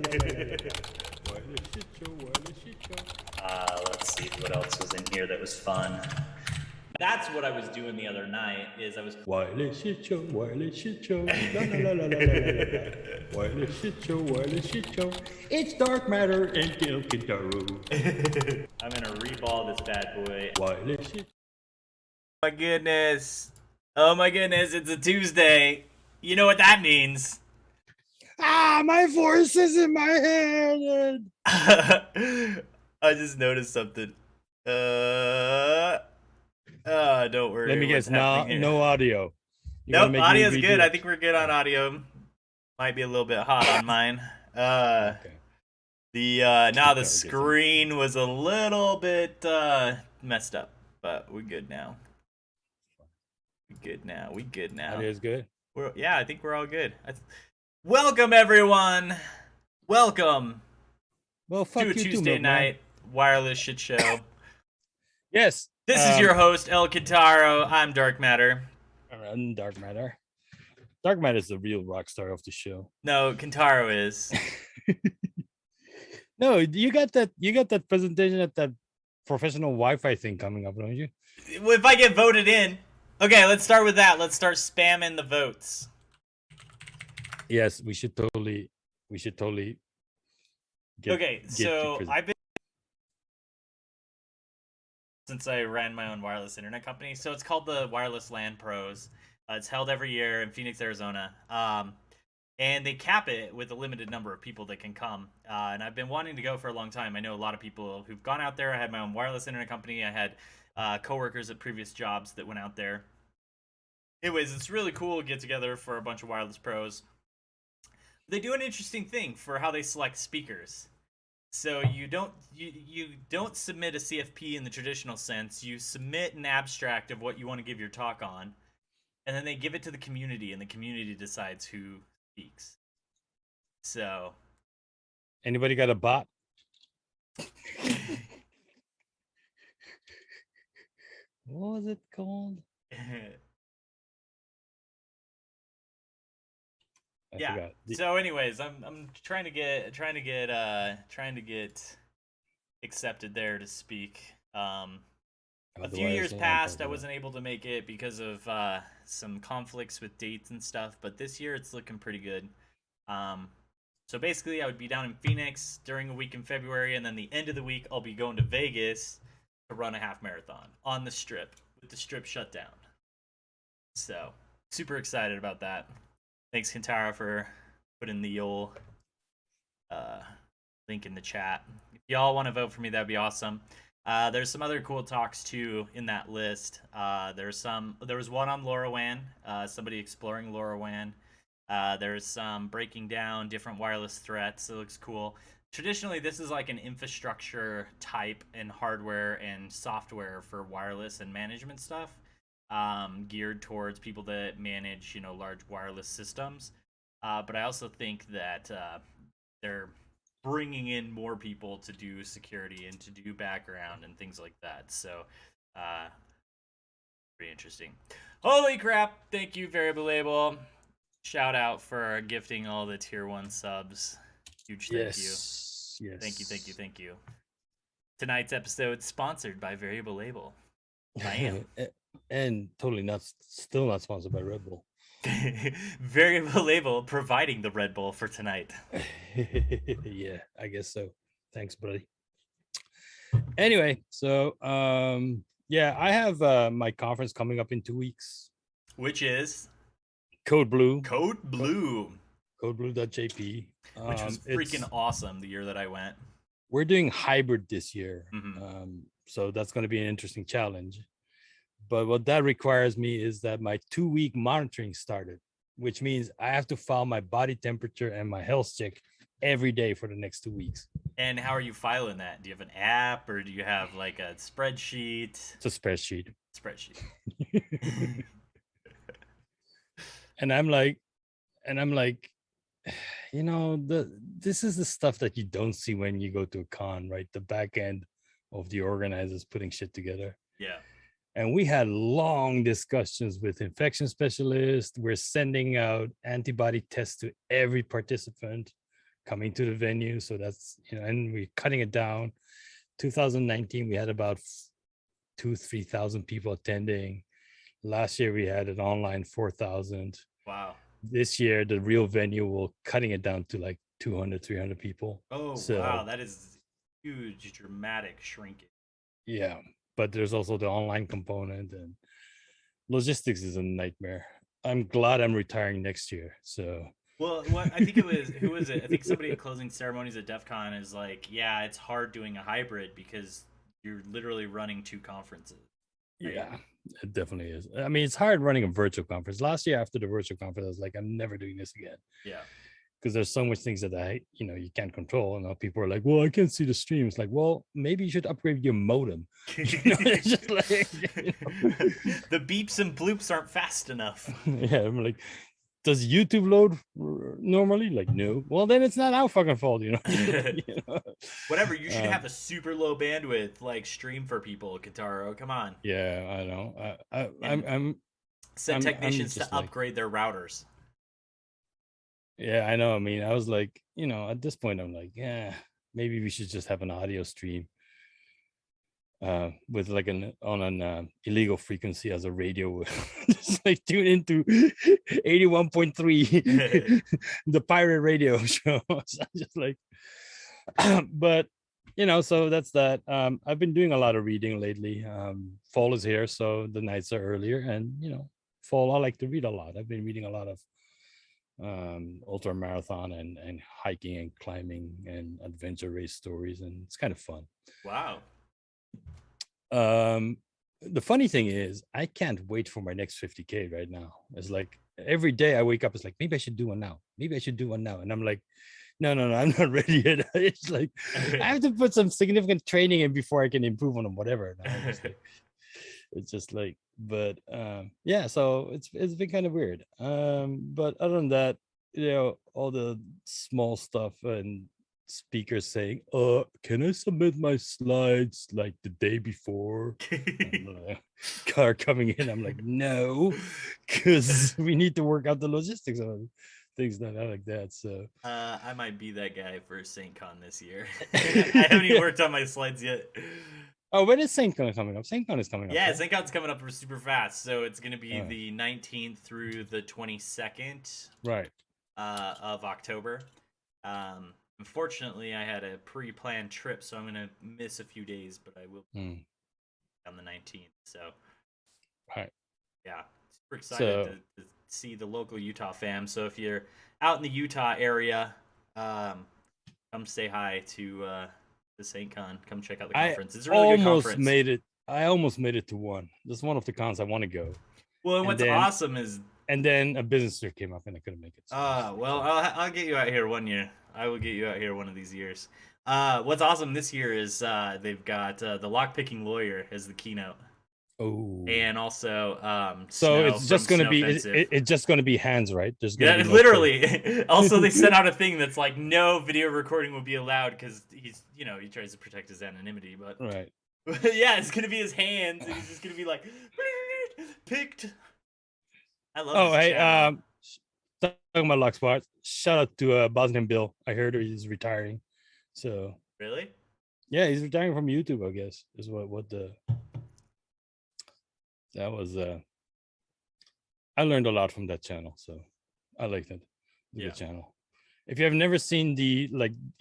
Let's see what else was in here that was fun. That's what I was doing the other night. Is I was wireless shit show, wireless shit show, la la la la la la la. Wireless shit show, wireless shit show. It's dark matter and El Kintaro. I'm gonna reball this bad boy. Wireless shit. My goodness! Oh my goodness! It's a Tuesday. You know what that means? My voice is in my head. I just noticed something. Don't worry. Let me guess. No audio. Nope, audio's good. I think we're good on audio. Might be a little bit hot on mine. Okay. The screen was a little bit messed up, but we're good now. We good now. Audio's good. I think we're all good. Welcome everyone. Welcome. Well, fuck to a you Tuesday too, night wireless shit show. Yes. This is your host El Kintaro. I'm Dark Matter. I'm Dark Matter. Dark Matter is the real rock star of the show. No, Kintaro is. No, you got that presentation at that professional Wi-Fi thing coming up, don't you? If I get voted in. Okay, let's start with that. Let's start spamming the votes. Yes, we should totally I've been since I ran my own wireless internet company. So it's called the Wireless LAN Pros. It's held every year in Phoenix, Arizona. And they cap it with a limited number of people that can come. And I've been wanting to go for a long time. I know a lot of people who've gone out there. I had my own wireless internet company. I had coworkers at previous jobs that went out there. Anyways, it's really cool to get together for a bunch of wireless pros. They do an interesting thing for how they select speakers. So you don't submit a CFP in the traditional sense. You submit an abstract of what you want to give your talk on, and then they give it to the community, and the community decides who speaks. So, anybody got a bot? What was it called? Yeah. So, anyways, I'm trying to get accepted there to speak. A few years past, I wasn't able to make it because of some conflicts with dates and stuff. But this year, it's looking pretty good. So basically, I would be down in Phoenix during a week in February, and then the end of the week, I'll be going to Vegas to run a half marathon on the Strip with the Strip shut down. So super excited about that. Thanks, Kintaro, for putting the old link in the chat. If y'all want to vote for me, that'd be awesome. There's some other cool talks too in that list. There was one on LoRaWAN, somebody exploring LoRaWAN. There's some breaking down different wireless threats. It looks cool. Traditionally, this is like an infrastructure type and hardware and software for wireless and management stuff. Geared towards people that manage, large wireless systems. But I also think that they're bringing in more people to do security and to do background and things like that. So, pretty interesting. Holy crap! Thank you, Variable Label. Shout out for gifting all the tier 1 subs. Huge thank you. Yes. Thank you. Tonight's episode sponsored by Variable Label. I am. And still not sponsored by Red Bull. Variable Label providing the Red Bull for tonight. Yeah, I guess so. Thanks, buddy. Anyway, so I have my conference coming up in 2 weeks. Which is? Code Blue. Codeblue.jp. Which was freaking awesome the year that I went. We're doing hybrid this year. Mm-hmm. So that's going to be an interesting challenge. But what that requires me is that my 2-week monitoring started, which means I have to file my body temperature and my health check every day for the next 2 weeks. And how are you filing that? Do you have an app or do you have like a spreadsheet? It's a spreadsheet. And I'm like, this is the stuff that you don't see when you go to a con, right? The back end of the organizers putting shit together. Yeah. And we had long discussions with infection specialists. We're sending out antibody tests to every participant coming to the venue. So that's, and we're cutting it down. 2019, we had about 3,000 people attending. Last year we had an online 4,000. Wow. This year the real venue will cutting it down to like 200, 300 people. Oh, So wow. That is huge, dramatic shrinkage. yeah, but there's also the online component, and logistics is a nightmare. I'm glad I'm retiring next year. So well, what I think it was, who was it? I think somebody at closing ceremonies at DEF CON is like, yeah, it's hard doing a hybrid because you're literally running 2 conferences. Right? yeah, it definitely is. I mean, it's hard running a virtual conference. Last year after the virtual conference, I was like, I'm never doing this again. Yeah. Because there's so much things that you can't control. And now people are like, well, I can't see the stream. It's like, well, maybe you should upgrade your modem. It's just like, the beeps and bloops aren't fast enough. Yeah, I'm like, does YouTube load normally? Like, no. Well, then it's not our fucking fault, Whatever. You should have a super low bandwidth like stream for people, Kataro. Come on. Yeah, I know. I'm send technicians to upgrade their routers. Yeah, I know. I mean, I was like, at this point, I'm like, yeah, maybe we should just have an audio stream with like an illegal frequency as a radio. Just like tune into 81.3, the pirate radio show. So just like, but so that's that. I've been doing a lot of reading lately. Fall is here, so the nights are earlier, and fall I like to read a lot. I've been reading a lot of ultra marathon and hiking and climbing and adventure race stories, and it's kind of fun. Wow. The funny thing is I can't wait for my next 50K right now. It's like every day I wake up, it's like, maybe I should do one now, and I'm like, no, I'm not ready yet. It's like I have to put some significant training in before I can improve on them, whatever. It's just like, but yeah, so it's been kind of weird. But other than that, all the small stuff and speakers saying, can I submit my slides like the day before? Car coming in, I'm like, no, because we need to work out the logistics of things like that. So I might be that guy for St. Con this year. I haven't even worked on my slides yet. Oh, when is St. Con coming up? St. Con is coming up. Yeah, right? St. Con's coming up super fast. So it's going to be the 19th through the 22nd of October. Unfortunately, I had a pre-planned trip, so I'm going to miss a few days, but I will be on the 19th. So, yeah, super excited to see the local Utah fam. So if you're out in the Utah area, come say hi to the St. Con. Come check out the conference. It's a really good conference. I almost made it to one. This is one of the cons I want to go. Well, and what's awesome is... And then a business trip came up and I couldn't make it. Well, I'll get you out here one year. I will get you out here one of these years. What's awesome this year is they've got the lockpicking lawyer as the keynote. Oh. And also, so it's just going to be it's just going to be hands, right? There's gonna be literally. Also, they sent out a thing that's like no video recording will be allowed because he's he tries to protect his anonymity, but yeah, it's gonna be his hands, and he's just gonna be like picked. I love. Oh, hey, talking about lock spots. Shout out to Bosnian Bill. I heard he's retiring. So really, yeah, he's retiring from YouTube. I guess is what the. That was I learned a lot from that channel, so I liked it. The channel. If you have never seen he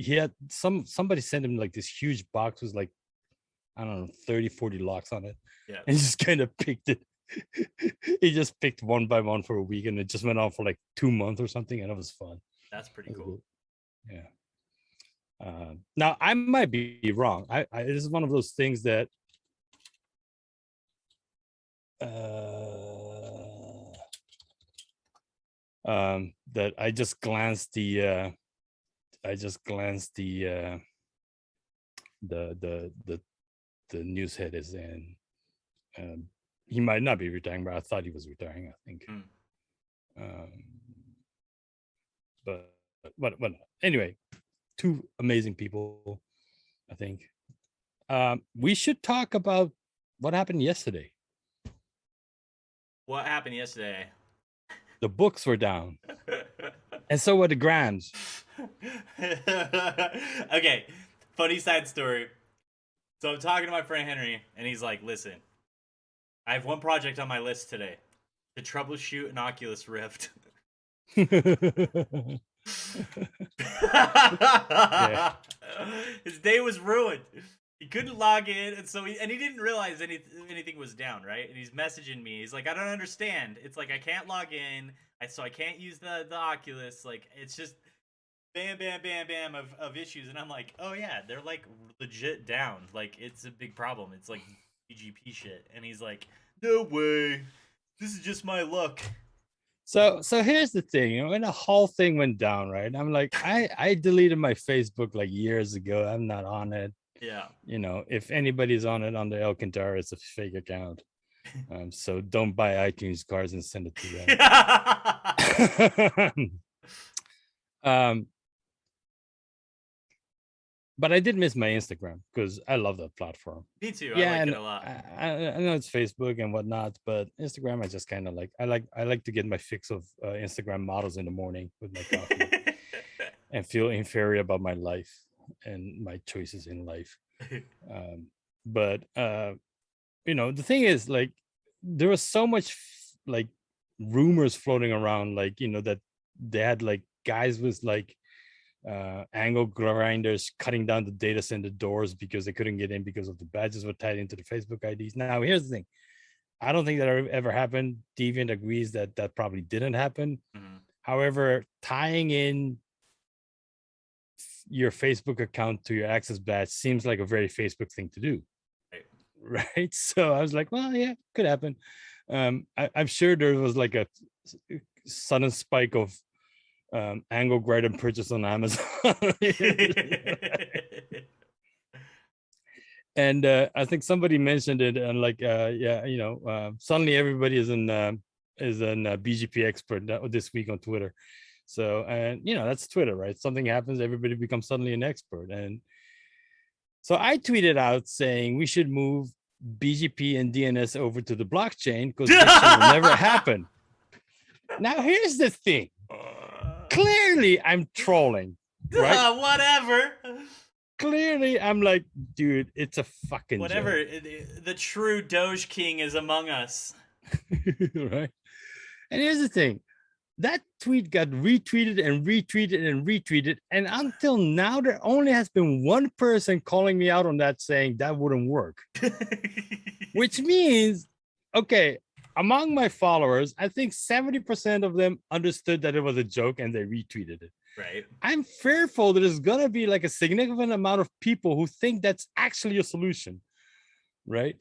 had somebody sent him like this huge box with like, I don't know, 30-40 locks on it. Yeah. And he just kind of picked it. He just picked one by one for a week, and it just went on for like 2 months or something, and it was fun. That's pretty cool. Yeah. Now I might be wrong. I this is one of those things that that I just glanced the news head is in. He might not be retiring, but I thought he was retiring, I think. But anyway, 2 amazing people, I think. We should talk about what happened yesterday. What happened yesterday? The books were down. And so were the grams. Okay, funny side story. So I'm talking to my friend Henry, and he's like, "Listen, I have one project on my list today to troubleshoot an Oculus Rift." Yeah. His day was ruined. He couldn't log in, and he didn't realize anything was down, right? And he's messaging me. He's like, "I don't understand. It's like I can't log in, so I can't use the Oculus. Like it's just bam, bam, bam, bam of issues." And I'm like, "Oh yeah, they're like legit down. Like it's a big problem. It's like BGP shit." And he's like, "No way. This is just my luck." So here's the thing, when the whole thing went down, right? I'm like, I deleted my Facebook like years ago. I'm not on it. Yeah. If anybody's on it on the Alcantara, it's a fake account. So don't buy iTunes cards and send it to them. But I did miss my Instagram because I love that platform. Me too. Yeah, I like and it a lot. I know it's Facebook and whatnot, but Instagram I just kind of like. I like to get my fix of Instagram models in the morning with my coffee and feel inferior about my life and my choices in life. But the thing is, like, there was so much like rumors floating around, like, that they had like guys with like angle grinders cutting down the data center doors because they couldn't get in because of the badges were tied into the Facebook IDs. Now, here's the thing. I don't think that ever happened. Deviant agrees that that probably didn't happen. Mm-hmm. However, tying in your Facebook account to your access badge seems like a very Facebook thing to do. Right. So I was like, well, yeah, could happen. I'm sure there was like a sudden spike of angle grinder purchase on Amazon. And I think somebody mentioned it, and like, suddenly everybody is an BGP expert this week on Twitter. So, and that's Twitter, right? Something happens, everybody becomes suddenly an expert. And so I tweeted out saying we should move BGP and DNS over to the blockchain because this will never happen. Now, here's the thing. Clearly, I'm trolling. Right? Whatever. Clearly, I'm like, dude, it's a fucking whatever. Joke. The true Doge King is among us. Right? And here's the thing. That tweet got retweeted and retweeted and retweeted. And until now, there only has been one person calling me out on that saying that wouldn't work. Which means, okay, among my followers, I think 70% of them understood that it was a joke and they retweeted it. Right. I'm fearful that there's going to be like a significant amount of people who think that's actually a solution. Right?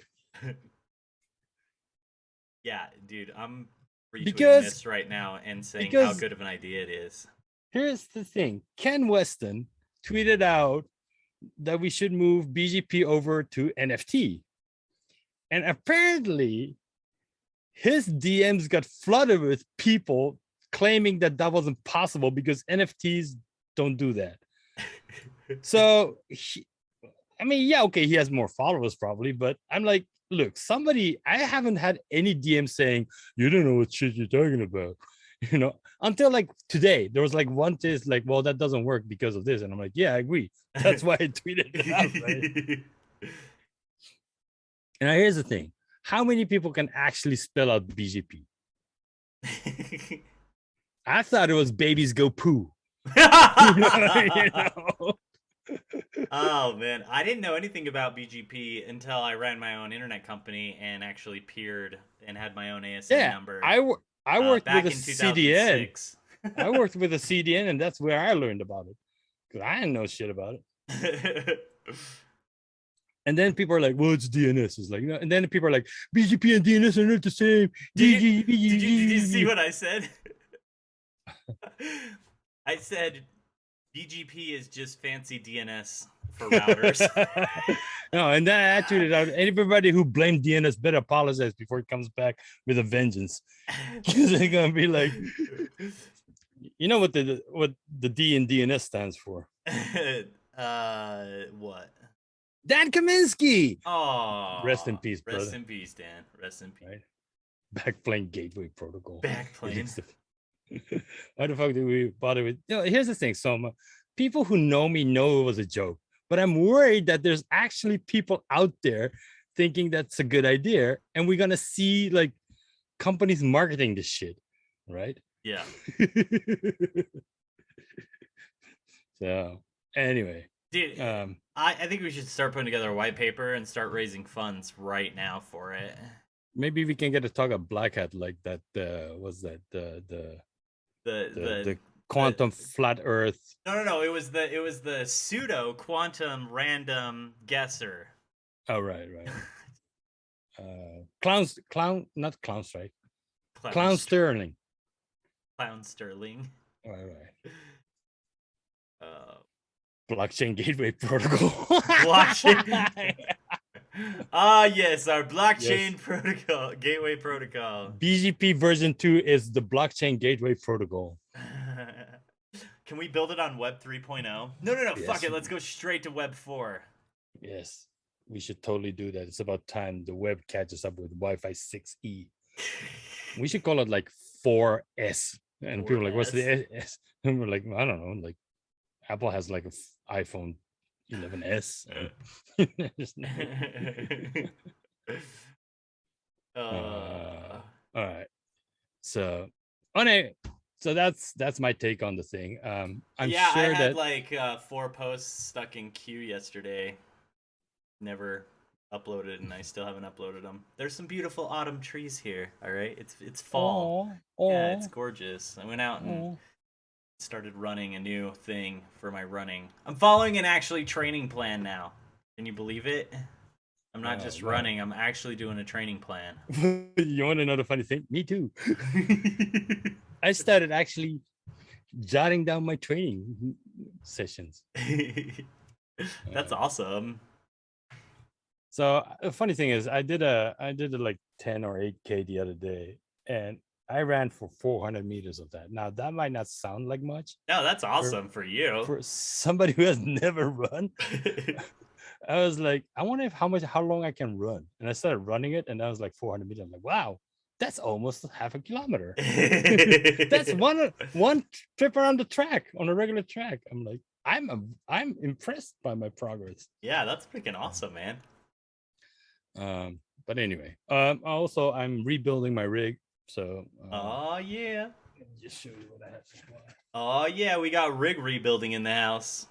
Yeah, dude, I'm retweeting this right now and saying how good of an idea it is. Here's the thing. Ken Weston tweeted out that we should move BGP over to NFT. And apparently, his DMs got flooded with people claiming that that wasn't possible because NFTs don't do that. So, he has more followers probably, but I'm like, look, I haven't had any DM saying, you don't know what shit you're talking about. Until like today, there was like one test like, well, that doesn't work because of this. And I'm like, yeah, I agree. That's why I tweeted it out, right? And here's the thing. How many people can actually spell out BGP? I thought it was babies go poo. Oh man, I didn't know anything about BGP until I ran my own internet company and actually peered and had my own ASN number. I worked with a CDN. I worked with a CDN, and that's where I learned about it because I didn't know shit about it. And then people are like, well, it's DNS. It's like, and then people are like, BGP and DNS are not the same. Did you see what I said? I said BGP is just fancy DNS for routers. No, and then I tweeted out, everybody who blamed DNS better apologize before it comes back with a vengeance. Because they're gonna be like, you know what the D in DNS stands for? What? Dan Kaminsky. Oh, rest in peace, brother. Rest in peace, Dan. Rest in peace. Right? Backplane Gateway Protocol. Backplane. Why the fuck do we bother with? Here's the thing, Soma. People who know me know it was a joke, but I'm worried that there's actually people out there thinking that's a good idea, and we're gonna see like companies marketing this shit, right? Yeah. So anyway, Dude, I think we should start putting together a white paper and start raising funds right now for it. maybe we can get a talk of Black Hat like that. Was that the quantum flat Earth? No. It was the pseudo quantum random guesser. Oh right. Not clown strike. Clown Sterling. Clown Sterling. All right. Uh, Blockchain gateway protocol. blockchain. Yes, our blockchain protocol, gateway protocol. BGP version 2 is the blockchain gateway protocol. Can we build it on Web 3.0? No, Yes. fuck it. Let's go straight to Web 4. Yes, we should totally do that. It's about time the web catches up with Wi-Fi 6E. We should call it like 4S. And people are like, what's the S? And we're like, I don't know. Like Apple has like an iPhone 11S. All right. So that's my take on the thing. I'm yeah, sure I had that like 4 posts stuck in queue yesterday. Never uploaded, and I still haven't uploaded them. There's some beautiful autumn trees here. All right, it's fall. Yeah, it's gorgeous. I went out and started running a new thing for my running. I'm following an actually training plan now. Can you believe it? I'm not just running. I'm actually doing a training plan. You want to know the funny thing? Me too. I started actually jotting down my training sessions. That's awesome. So the funny thing is, I did a like 10 or 8K the other day, and I ran for 400 meters of that. Now that might not sound like much. No, that's awesome for you. For somebody who has never run, I was like, I wonder how long I can run. And I started running it, and that was like 400 meters. I'm like, wow, that's almost half a kilometer. That's one trip around the track on a regular track. I'm like, I'm impressed by my progress. Yeah, that's freaking awesome, man. But anyway, also I'm rebuilding my rig. So oh yeah. Let me just show you what I have. Oh yeah, we got rig rebuilding in the house.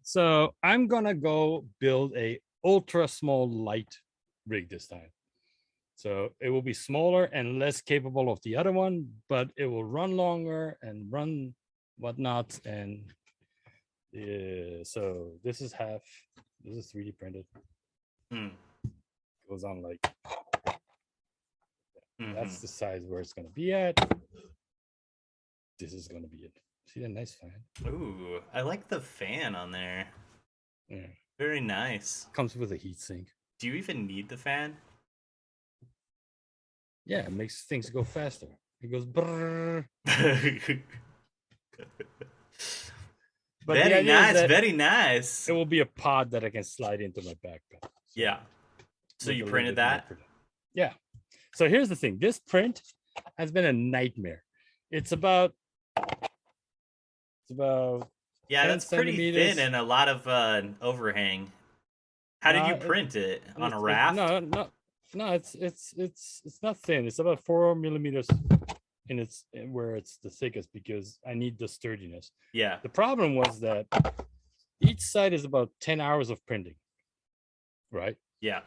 So I'm gonna go build a ultra small light rig this time. So it will be smaller and less capable of the other one, but it will run longer and run whatnot. And so this is 3D printed. Goes on like that's the size where it's gonna be at. This is gonna be it. See that nice fan? Ooh, I like the fan on there. Yeah. Very nice. Comes with a heat sink. Do you even need the fan? Yeah, it makes things go faster. It goes brrr. But very nice, very nice. It will be a pod that I can slide into my backpack. So yeah. So you printed that? Yeah. So here's the thing. This print has been a nightmare. It's about yeah, that's pretty thin and a lot of overhang. How did you print it? On a raft? No, it's not thin. It's about 4 millimeters in where it's the thickest, because I need the sturdiness. Yeah. The problem was that each side is about 10 hours of printing. Right? Yeah.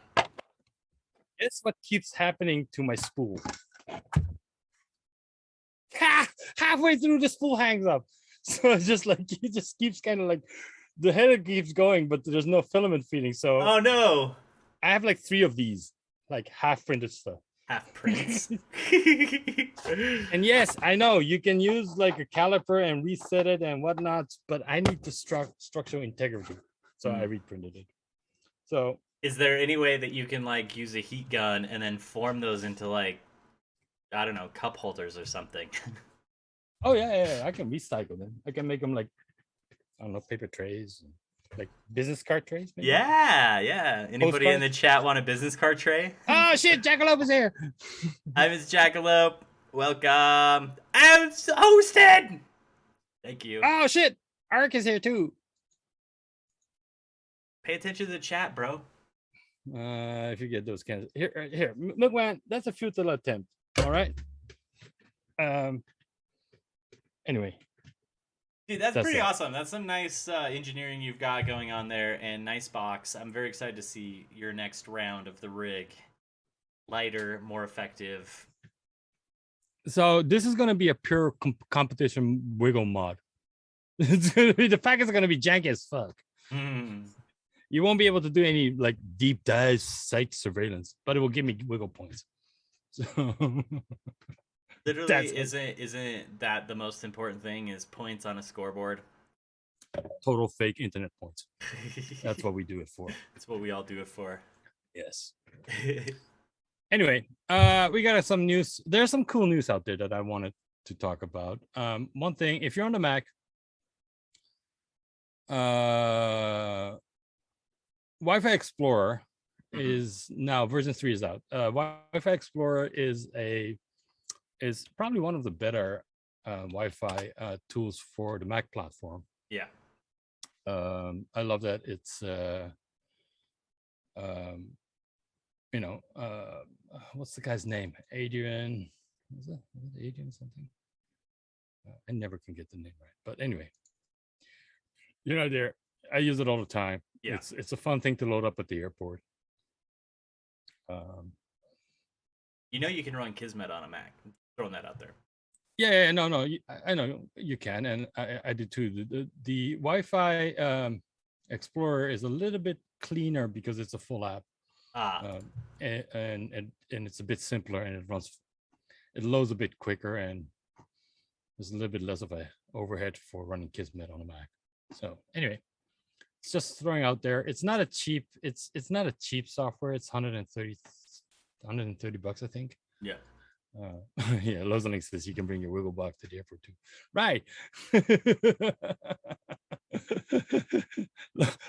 It's what keeps happening to my spool. Halfway through, the spool hangs up. So it's just like it just keeps kind of like the header keeps going, but there's no filament feeding. So oh no, I have like 3 of these, like half printed stuff. Half prints. And yes, I know you can use like a caliper and reset it and whatnot, but I need the structural integrity, so I reprinted it. So is there any way that you can like use a heat gun and then form those into like, I don't know, cup holders or something? Oh yeah, I can recycle them. I can make them like, I don't know, paper trays, like business card trays. Maybe? Yeah. Anybody in the chat want a business card tray? Oh shit, Jackalope is here. Hi, Miss Jackalope. Welcome. I'm hosted. Thank you. Oh shit! Ark is here too. Pay attention to the chat, bro. If you get those cans here, look, man, that's a futile attempt. All right. Anyway, Dude, that's pretty it. awesome. That's some nice engineering you've got going on there, and nice box. I'm very excited to see your next round of the rig. Lighter, more effective. So this is gonna be a pure competition wiggle mod. It's gonna be, the packets are gonna be janky as fuck. You won't be able to do any like deep dive site surveillance, but it will give me wiggle points. So literally, isn't that the most important thing? Is points on a scoreboard? Total fake internet points. That's what we do it for. That's what we all do it for. Yes. Anyway, we got some news. There's some cool news out there that I wanted to talk about. One thing, if you're on the Mac, Wi-Fi Explorer is now version 3 is out. Wi-Fi Explorer is probably one of the better Wi-Fi tools for the Mac platform. Yeah. I love that it's what's the guy's name? Adrian. Was it Adrian something? I never can get the name right. But anyway, I use it all the time. Yeah. It's a fun thing to load up at the airport. You can run Kismet on a Mac. I'm throwing that out there. Yeah, no, I know you can, and I do too. The Wi-Fi Explorer is a little bit cleaner because it's a full app. And it's a bit simpler, and it loads a bit quicker, and there's a little bit less of a overhead for running Kismet on a Mac. So anyway, it's just throwing out there. It's not a cheap software. It's $130, I think. Yeah. Yeah, Lozalink says you can bring your wiggle box to the airport too. Right.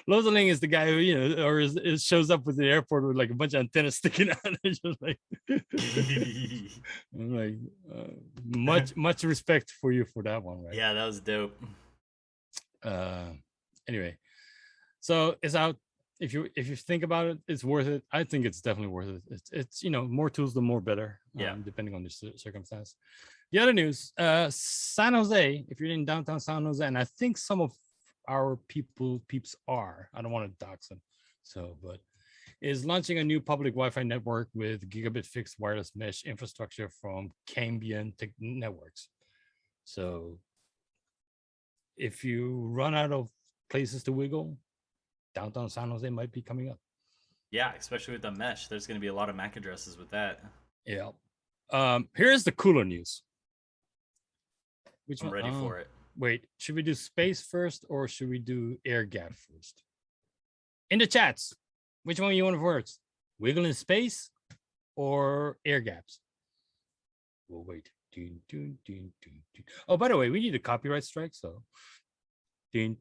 Lozalink is the guy who, or shows up with the airport with like a bunch of antennas sticking out. It's just like, I'm like, much respect for you for that one, right? Yeah, that was dope. Anyway, so it's out. If you think about it, it's worth it. I think it's definitely worth it. It's more tools, the more better. Yeah. Depending on the circumstance. The other news, San Jose. If you're in downtown San Jose, and I think some of our peeps are. I don't want to dox them. But is launching a new public Wi-Fi network with gigabit fixed wireless mesh infrastructure from Cambian Networks. So if you run out of places to wiggle, downtown San Jose might be coming up. Yeah, especially with the mesh. There's going to be a lot of MAC addresses with that. Yeah. Here's the cooler news. I'm ready for it. Wait, should we do space first or should we do air gap first? In the chats, which one you want first? Wiggle in space or air gaps? We'll wait. Oh, by the way, we need a copyright strike, so. Wiggle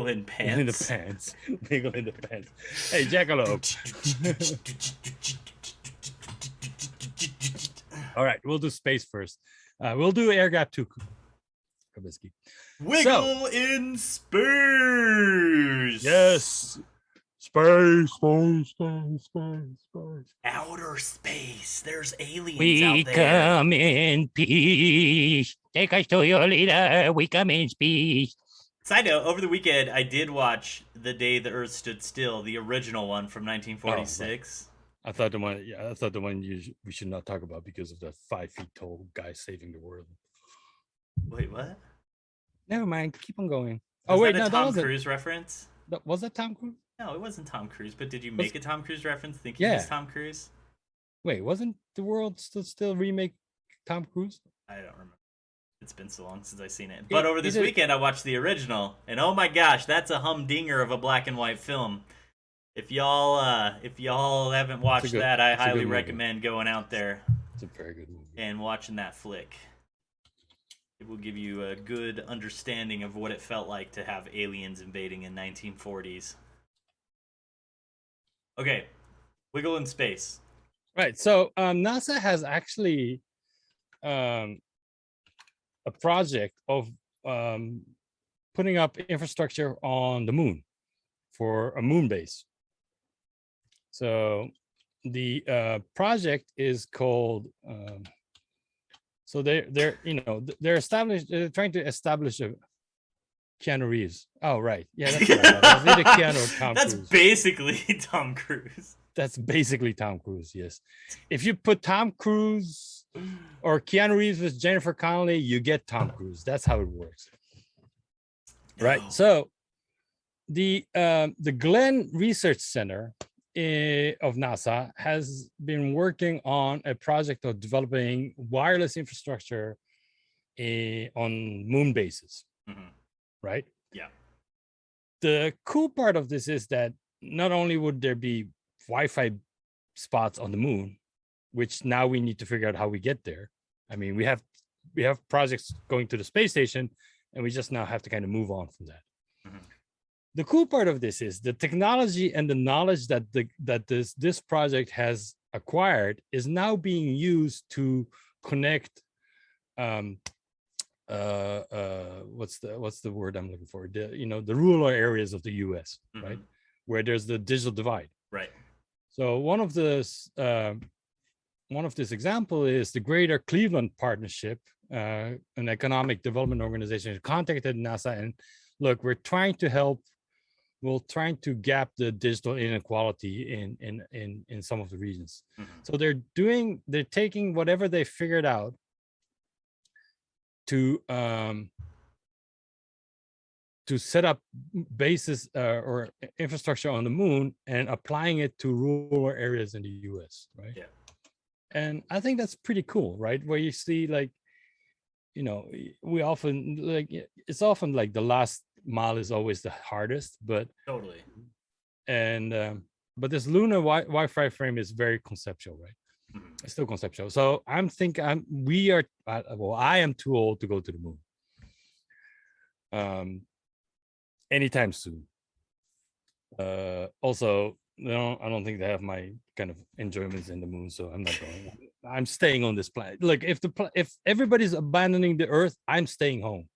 in pants. In the pants. Wiggle in the pants. Hey, Jackalope. All right, we'll do space first. We'll do air gap too. Kabisky. Wiggle in space. Yes. Space. Outer space. There's aliens we out there. Come in peace. Take us to your leader. We come in peace. Side note, over the weekend, I did watch The Day the Earth Stood Still, the original one from 1946. I thought the one we should not talk about because of the 5 feet tall guy saving the world. Wait, what? Never mind. Keep on going. That Tom Cruise reference? Was that Tom Cruise? No, it wasn't Tom Cruise. But did you make a Tom Cruise reference thinking it was Tom Cruise? Wait, wasn't The World Stood Still remake Tom Cruise? I don't remember. It's been so long since I've seen it. But over this weekend, I watched the original, and oh my gosh, that's a humdinger of a black and white film. If y'all haven't watched that, I highly recommend going out there. It's a very good movie. And watching that flick. It will give you a good understanding of what it felt like to have aliens invading in 1940s. Okay, Wiggle in space. Right. So NASA has actually a project of putting up infrastructure on the moon for a moon base. So the project is called. So they're trying to establish a Keanu Reeves. Oh right, yeah, that's what I thought. It was either Keanu or Tom That's Cruise. basically Tom Cruise. That's basically Tom Cruise. Yes, if you put Tom Cruise or Keanu Reeves with Jennifer Connelly, you get Tom Cruise. That's how it works. No. Right. So the Glenn Research Center of NASA has been working on a project of developing wireless infrastructure on moon bases. Mm-hmm. Right. Yeah. The cool part of this is that not only would there be Wi-Fi spots on the moon, which now we need to figure out how we get there. I mean, we have projects going to the space station, and we just now have to kind of move on from that. Mm-hmm. The cool part of this is the technology and the knowledge that this project has acquired is now being used to connect what's the word I'm looking for? The rural areas of the US, mm-hmm. right? Where there's the digital divide. Right. So one of this example is the Greater Cleveland Partnership, an economic development organization, contacted NASA and look, we're trying to gap the digital inequality in some of the regions. Mm-hmm. So they're taking whatever they figured out to set up bases or infrastructure on the moon and applying it to rural areas in the US, right? Yeah. And I think that's pretty cool, right? Where you see we often it's often like the last mile is always the hardest, but totally. And but this lunar Wi-Fi frame is very conceptual, right? Mm-hmm. It's still conceptual. So I am too old to go to the moon. Anytime soon. Also, I don't think they have my kind of enjoyments in the moon, so I'm not going. I'm staying on this planet. Like if everybody's abandoning the Earth, I'm staying home.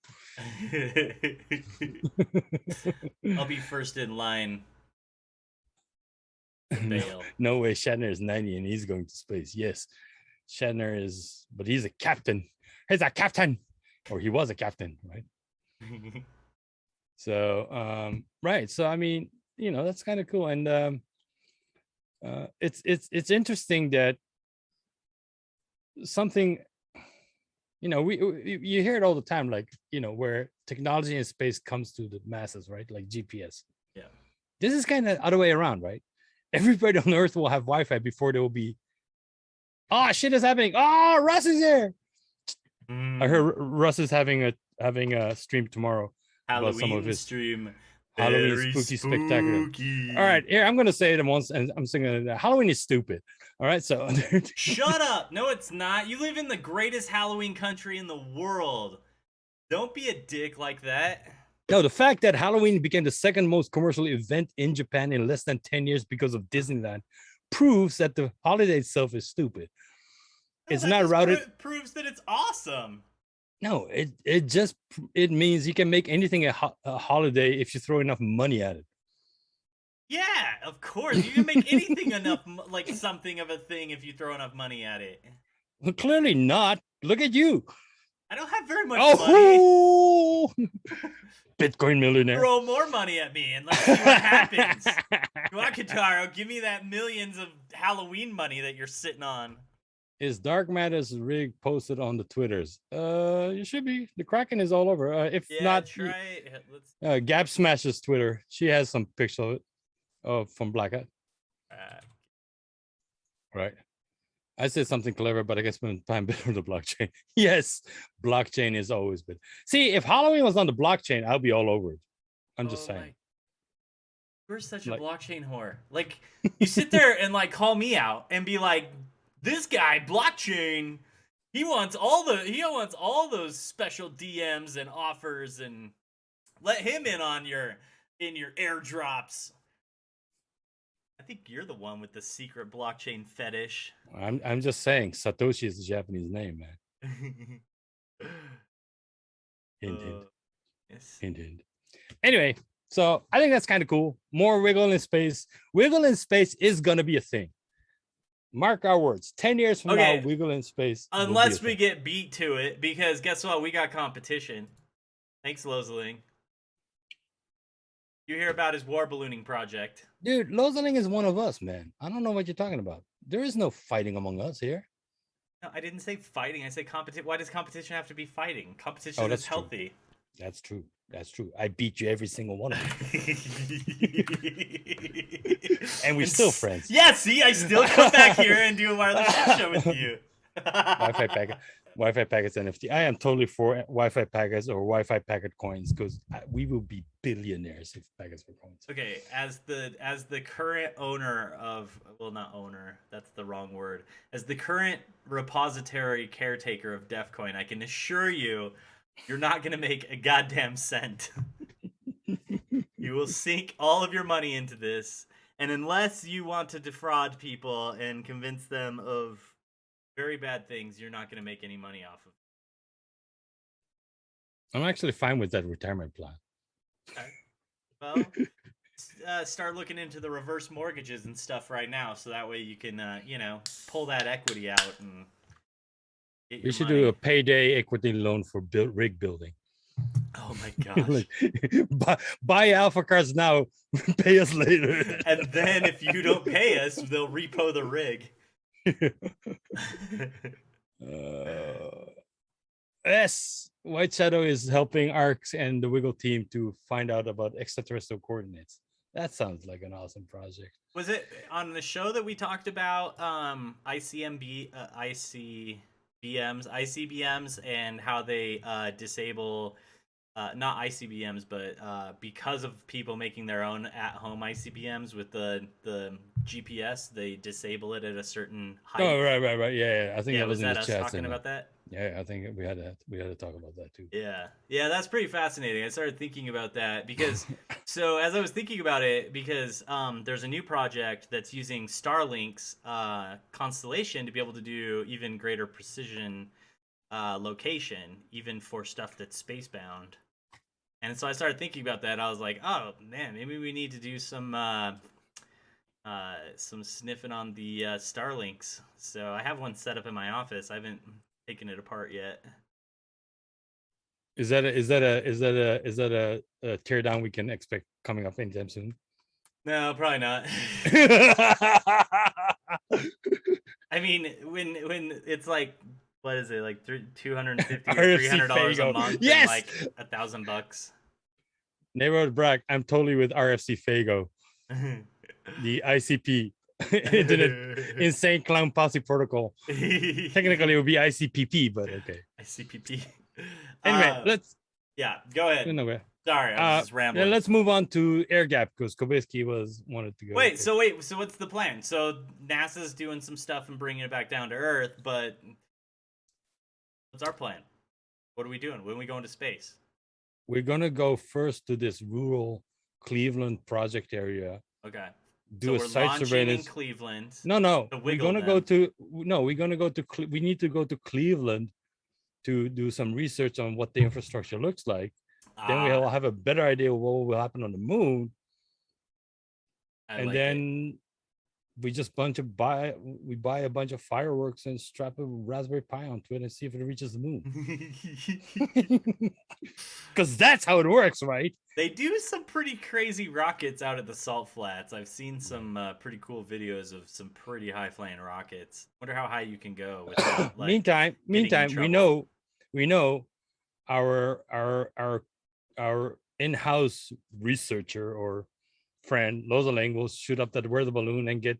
I'll be first in line. No way. Shatner is 90 and he's going to space. Yes, Shatner is, but he's a captain. He's a captain, or he was a captain, right? So, right. So, I mean, that's kind of cool. And it's interesting that something, you hear it all the time, like, where technology in space comes to the masses, right? Like GPS. Yeah. This is kind of other way around, right? Everybody on Earth will have Wi-Fi before there will be, oh, shit is happening. Oh, Russ is here. I heard Russ is having a stream tomorrow. Halloween about some of his stream. Halloween spooky spectacular. All right, here I'm gonna say it once, and I'm singing it. Halloween is stupid. All right, so shut up. No, it's not. You live in the greatest Halloween country in the world. Don't be a dick like that. No, the fact that Halloween became the second most commercial event in Japan in less than 10 years because of Disneyland proves that the holiday itself is stupid. No, it's not routed. Proves that it's awesome. No, it means you can make anything a holiday if you throw enough money at it. Yeah, of course. You can make anything enough like something of a thing if you throw enough money at it. Well, clearly not. Look at you. I don't have very much money. Bitcoin millionaire. Throw more money at me and let's see what happens. Come on, Kataro, give me that millions of Halloween money that you're sitting on. Is Dark Matter's rig posted on the Twitters? You should be. The Kraken is all over. If not, right. Gab Smash's Twitter. She has some picture of from Blackout. Right. I said something clever, but I guess when time bit on the blockchain. Yes, blockchain is always been. See, if Halloween was on the blockchain, I'll be all over it. I'm just saying. You're such a blockchain whore. Like, you sit there and like call me out and be like, this guy, blockchain, he wants all those special DMs and offers, and let him in on your airdrops. I think you're the one with the secret blockchain fetish. I'm just saying, Satoshi is a Japanese name, man. Hint, hint, Yes. hint, hint. Anyway, so I think that's kind of cool. More wiggle in space. Wiggle in space is gonna be a thing. Mark our words. 10 years from now, Okay. wiggle in space. will be a Unless we thing. get beat to it, because guess what? We got competition. Thanks, Lozeling. You hear about his war ballooning project. Dude, Lozeling is one of us, man. I don't know what you're talking about. There is no fighting among us here. No, I didn't say fighting. I said competition. Why does competition have to be fighting? Competition Oh, is that's true. healthy. That's true. That's true. I beat you every single one of them. And we're still friends. Yeah, see, I still come back here and do a wireless shit show with you. Wi-Fi packet, Wi-Fi packets NFT. I am totally for Wi-Fi packets or Wi-Fi packet coins because we will be billionaires if packets were coins. Okay, as the current owner of, well, not owner, that's the wrong word. As the current repository caretaker of DefCoin, I can assure you, you're not gonna make a goddamn cent. You will sink all of your money into this, and unless you want to defraud people and convince them of very bad things, you're not gonna make any money off of it. I'm actually fine with that retirement plan. Okay. Well, start looking into the reverse mortgages and stuff right now, so that way you can, pull that equity out and get your We should money. do a payday equity loan for rig building. Oh my gosh! Like, buy alpha cars now, pay us later. And then if you don't pay us, they'll repo the rig. Yes, White Shadow is helping ARCs and the Wiggle team to find out about extraterrestrial coordinates. That sounds like an awesome project. Was it on the show that we talked about ICBMs and how they disable not ICBMs, but because of people making their own at-home ICBMs with the GPS, they disable it at a certain height. Oh, right. Yeah. I think Yeah, that was in that the us chat. talking about that? Yeah, I think we had to talk about that too. Yeah, that's pretty fascinating. I started thinking about that because, so as I was thinking about it, because there's a new project that's using Starlink's constellation to be able to do even greater precision location, even for stuff that's spacebound. And so I started thinking about that. I was like, oh man, maybe we need to do some sniffing on the Starlinks. So I have one set up in my office. I haven't taken it apart yet. Is that a teardown we can expect coming up anytime soon? No, probably not. I mean, when it's like, what is it, like $250 or $300 a month? Yes, and like $1,000. Neighborhood Brack, I'm totally with RFC Fago, the ICP, Internet Insane Clown Posse Protocol. Technically, it would be ICPP, but okay. ICPP. Anyway, let's. Yeah, go ahead. Anyway, sorry, I was just rambling. Yeah, let's move on to air gap because Kobisky wanted to go. Wait, so what's the plan? So NASA's doing some stuff and bringing it back down to Earth, but what's our plan? What are we doing? When are we going to space? We're gonna go first to this rural Cleveland project area. Okay. Do a site surveillance in Cleveland. No. We're gonna go to we need to go to Cleveland to do some research on what the infrastructure looks like. Then we'll have a better idea of what will happen on the moon. And then we just buy a bunch of fireworks and strap a Raspberry Pi onto it and see if it reaches the moon. Because that's how it works, right? They do some pretty crazy rockets out at the Salt Flats. I've seen some pretty cool videos of some pretty high flying rockets. Wonder how high you can go. Without, like, meantime, we know our in-house researcher or friend Lozalang will shoot up that weather balloon and get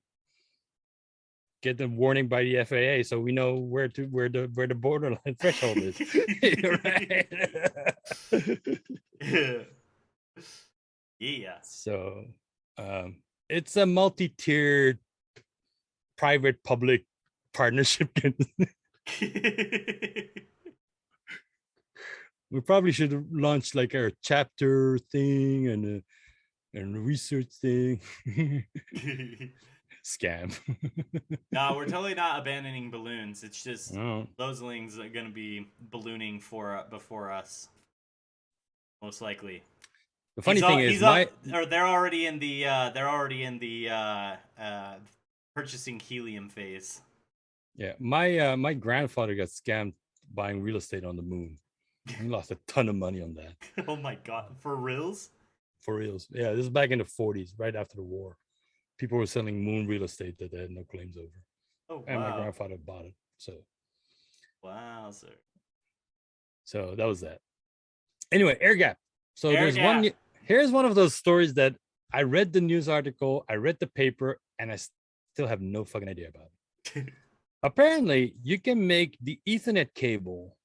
the warning by the FAA, so we know where the borderline threshold is. Right? Yeah. So it's a multi-tiered private-public partnership. We probably should launch like our chapter thing and and research thing. Scam. No, we're totally not abandoning balloons. It's just Oh. those lings are gonna be ballooning before us, most likely. The funny thing is, or they're already in the purchasing helium phase. yeah, my grandfather got scammed buying real estate on the moon. He lost a ton of money on that. Oh my god, for reals? For reals. Yeah, this is back in the 40s, right after the war. People were selling moon real estate that they had no claims over. Oh wow. And my grandfather bought it. Wow, sir. So that was that. Anyway, air gap. So here's one of those stories that I read the news article, I read the paper, and I still have no fucking idea about it. Apparently, you can make the Ethernet cable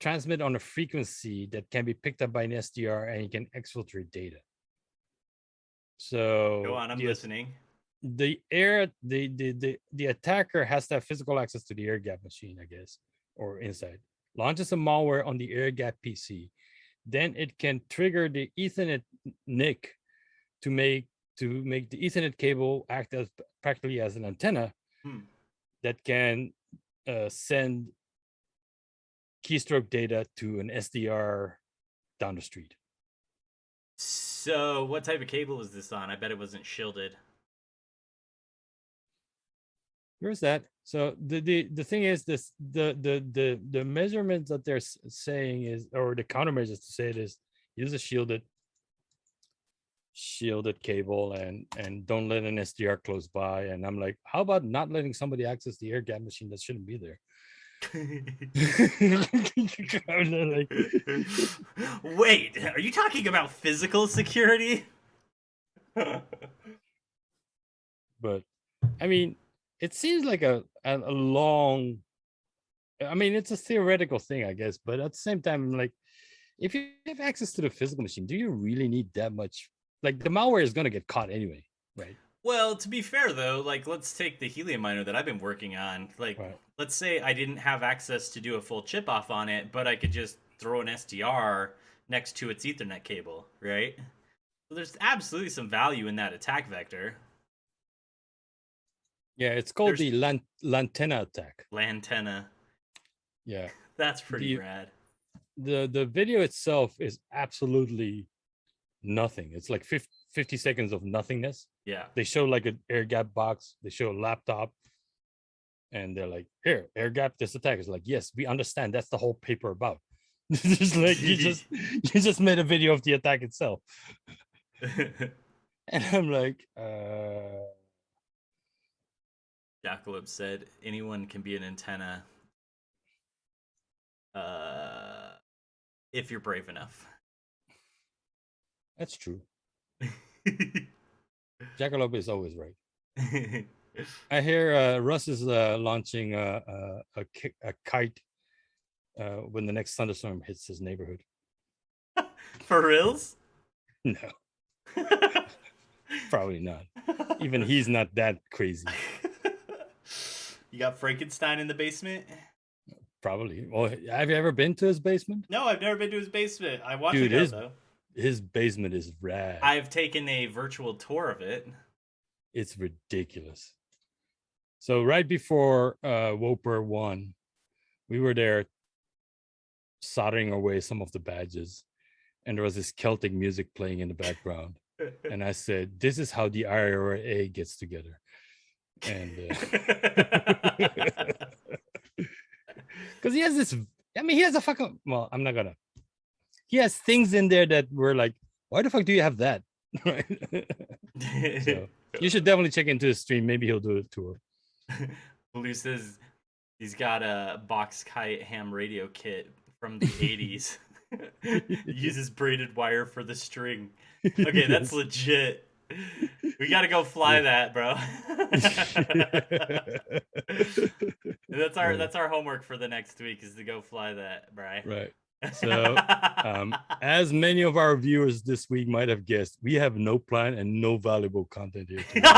transmit on a frequency that can be picked up by an SDR, and you can exfiltrate data. So go on, I'm listening. The attacker has to have physical access to the air gap machine, I guess, or inside. Launches a malware on the air gap PC. Then it can trigger the Ethernet NIC to make the Ethernet cable act as practically as an antenna that can send keystroke data to an SDR down the street. So what type of cable is this on? I bet it wasn't shielded. Here's that. So the thing is, this the measurements that they're saying is, or the countermeasures to say it is, use a shielded cable and don't let an SDR close by. And I'm like, how about not letting somebody access the air gap machine that shouldn't be there? Wait, are you talking about physical security? But I mean, it seems like a long, I mean, it's a theoretical thing, I guess, but at the same time, like, if you have access to the physical machine, do you really need that much? Like, the malware is going to get caught anyway, right? Well, to be fair though, like, let's take the helium miner that I've been working on. Like, let's say I didn't have access to do a full chip off on it, but I could just throw an SDR next to its Ethernet cable, right? So there's absolutely some value in that attack vector. Yeah, it's called the Lantenna attack. Lantenna. Yeah. That's pretty rad. The video itself is absolutely nothing. It's like 50 seconds of nothingness. Yeah. They show like an air gap box. They show a laptop. And they're like, here, air gap this attack. It's like, yes, we understand. That's the whole paper about. Just like you just made a video of the attack itself. And I'm like, Jackalope said, anyone can be an antenna if you're brave enough. That's true. Jackalope is always right. I hear Russ is launching a kite when the next thunderstorm hits his neighborhood. For reals? No. Probably not. Even he's not that crazy. You got Frankenstein in the basement? Probably. Well, have you ever been to his basement? No, I've never been to his basement. I watched it out, though. His basement is rad. I've taken a virtual tour of it. It's ridiculous. So right before Woper 1, we were there soldering away some of the badges, and there was this Celtic music playing in the background. And I said, this is how the IRA gets together. And because he has this, I mean, he has a fucking, well, I'm not gonna, he has things in there that were like, why the fuck do you have that? So you should definitely check into his stream. Maybe he'll do a tour. Blue says he's got a box kite ham radio kit from the 80s. Uses braided wire for the string. Okay, that's legit. We gotta go fly that, bro. That's our homework for the next week, is to go fly that, Bri. Right. So as many of our viewers this week might have guessed, we have no plan and no valuable content here today.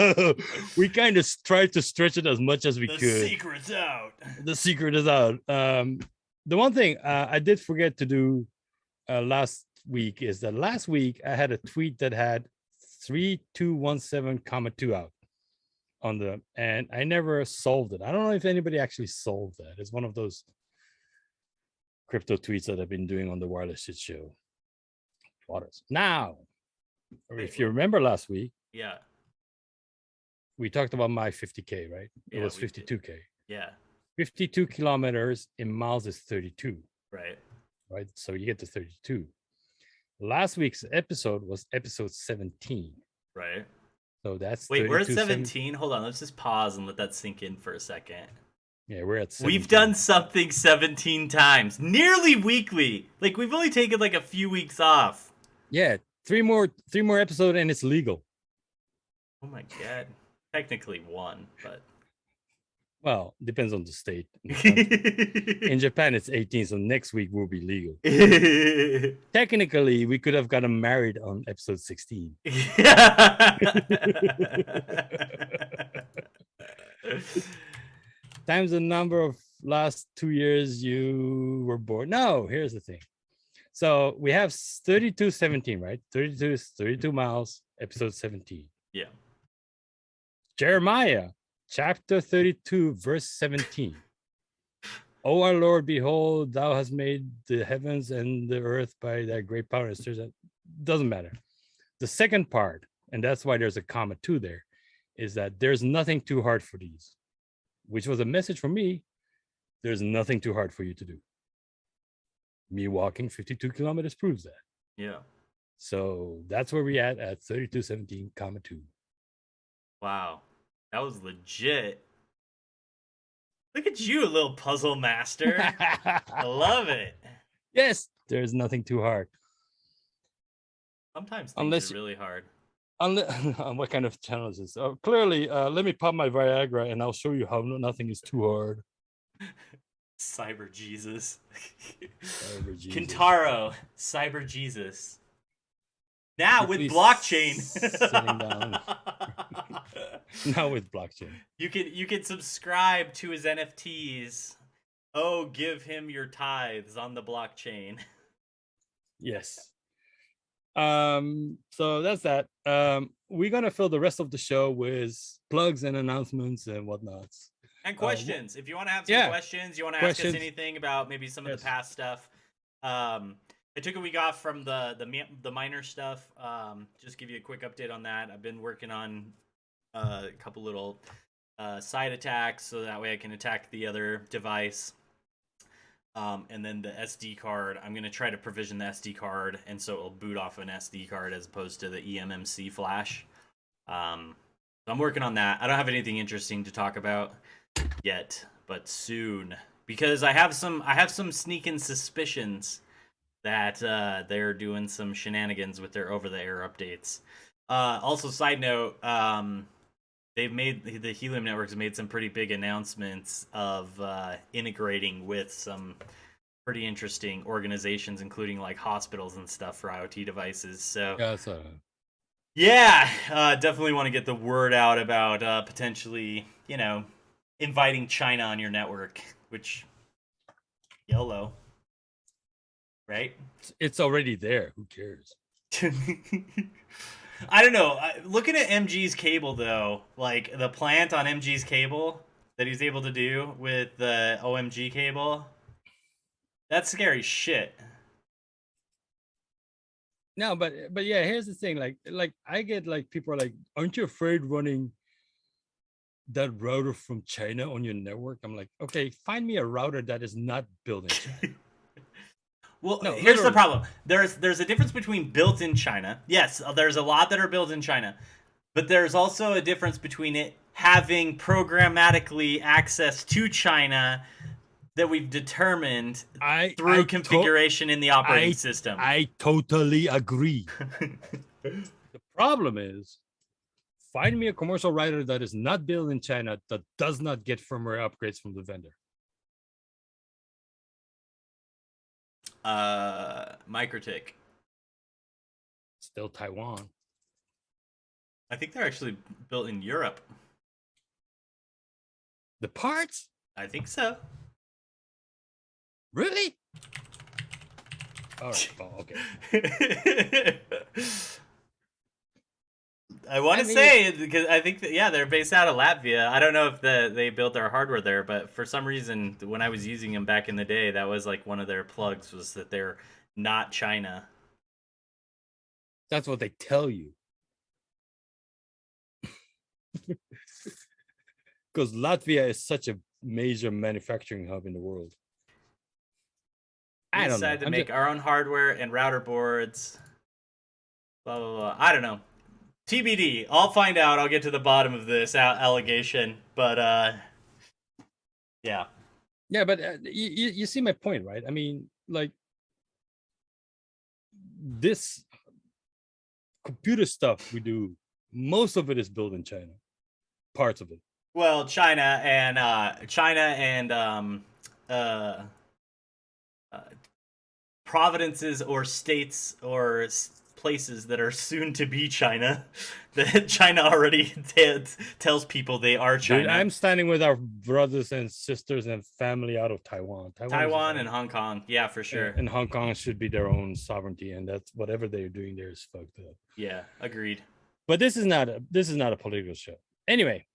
So we kind of tried to stretch it as much as we could. The secret's out. The secret is out. The one thing I did forget to do last week is that last week I had a tweet that had 3217,2 out on the, and I never solved it. I don't know if anybody actually solved that. It's one of those crypto tweets that I've been doing on the Wireless Shit Show. Waters. Now, if you remember last week, Yeah. we talked about my 50K, right? It Yeah, was we did. 52K. Yeah. 52 kilometers in miles is 32, Right. right? So you get to 32. Last week's episode was episode 17. Right. So that's Wait, we're at 32, 17. Hold on, let's just pause and let that sink in for a second. Yeah, we're at 17. We've done something 17 times, nearly weekly. Like we've only taken like a few weeks off. Yeah, three more episodes and it's legal. Oh my god. Technically one, but Well, depends on the state. In Japan, it's 18, so next week will be legal. Technically, we could have gotten married on episode 16. Times the number of last 2 years you were born. No, here's the thing. So we have 32:17, right? 32 is 32 miles, episode 17. Yeah. Jeremiah, chapter 32, verse 17. O our Lord, behold, thou hast made the heavens and the earth by thy great power. It doesn't matter. The second part, and that's why there's a comma 2 there, is that there's nothing too hard for these, which was a message from me. There's nothing too hard for you to do. Me walking 52 kilometers proves that. Yeah. So that's where we're at 32:17, comma 2. Wow. That was legit. Look at you, little puzzle master. I love it. Yes, there's nothing too hard. Sometimes things Unless are really hard. What kind of channel is this? Oh, clearly, let me pop my Viagra and I'll show you how nothing is too hard. Cyber Jesus. Cyber Jesus. Kintaro, Cyber Jesus. Now with Please blockchain. sitting down. Now with blockchain. You can subscribe to his NFTs. Oh, give him your tithes on the blockchain. Yes. So that's that. We're gonna fill the rest of the show with plugs and announcements and whatnots. And questions. If you want to have some questions, you want to ask us anything about maybe some of the past stuff. I took a week off from the minor stuff. Just give you a quick update on that. I've been working on a couple little side attacks so that way I can attack the other device. And then the SD card, I'm going to try to provision the SD card, and so it'll boot off an SD card as opposed to the eMMC flash. So I'm working on that. I don't have anything interesting to talk about yet, but soon, because I have some sneaking suspicions that they're doing some shenanigans with their over-the-air updates. Also, side note, they've made the Helium Networks made some pretty big announcements of integrating with some pretty interesting organizations, including like hospitals and stuff for IoT devices. So definitely want to get the word out about potentially, inviting China on your network, which YOLO, right? It's already there. Who cares? I don't know. Looking at MG's cable, though, like the plant on MG's cable that he's able to do with the OMG cable, that's scary shit. No, but yeah, here's the thing. Like I get like people are like, aren't you afraid running that router from China on your network? I'm like, okay, find me a router that is not built in China. Well, no, here's the problem. There's a difference between built in China. Yes, there's a lot that are built in China. But there's also a difference between it having programmatically access to China that we've determined through configuration in the operating system. I totally agree. The problem is, find me a commercial router that is not built in China that does not get firmware upgrades from the vendor. MikroTik. Still Taiwan. I think they're actually built in Europe. The parts? I think so. Really? All right. Oh, okay. I want I to mean, say because I think that, yeah, they're based out of Latvia. I don't know if they built their hardware there, but for some reason, when I was using them back in the day, that was like one of their plugs was that they're not China. that's what they tell you. Because Latvia is such a major manufacturing hub in the world. We I don't know. decided to I'm make just our own hardware and router boards. Blah blah blah. I don't know. TBD. I'll find out. I'll get to the bottom of this allegation. But yeah. yeah, but you see my point, right? I mean, like this computer stuff we do, most of it is built in China. Parts of it. Well, China and uh, uh, provinces or states or places that are soon to be China. That China already tells people they are Dude, China. I'm standing with our brothers and sisters and family out of Taiwan. Taiwan and Hong Kong, yeah, for sure. And Hong Kong should be their own sovereignty, and that's whatever they're doing there is fucked up. Yeah, agreed. But this is not a political show. Anyway,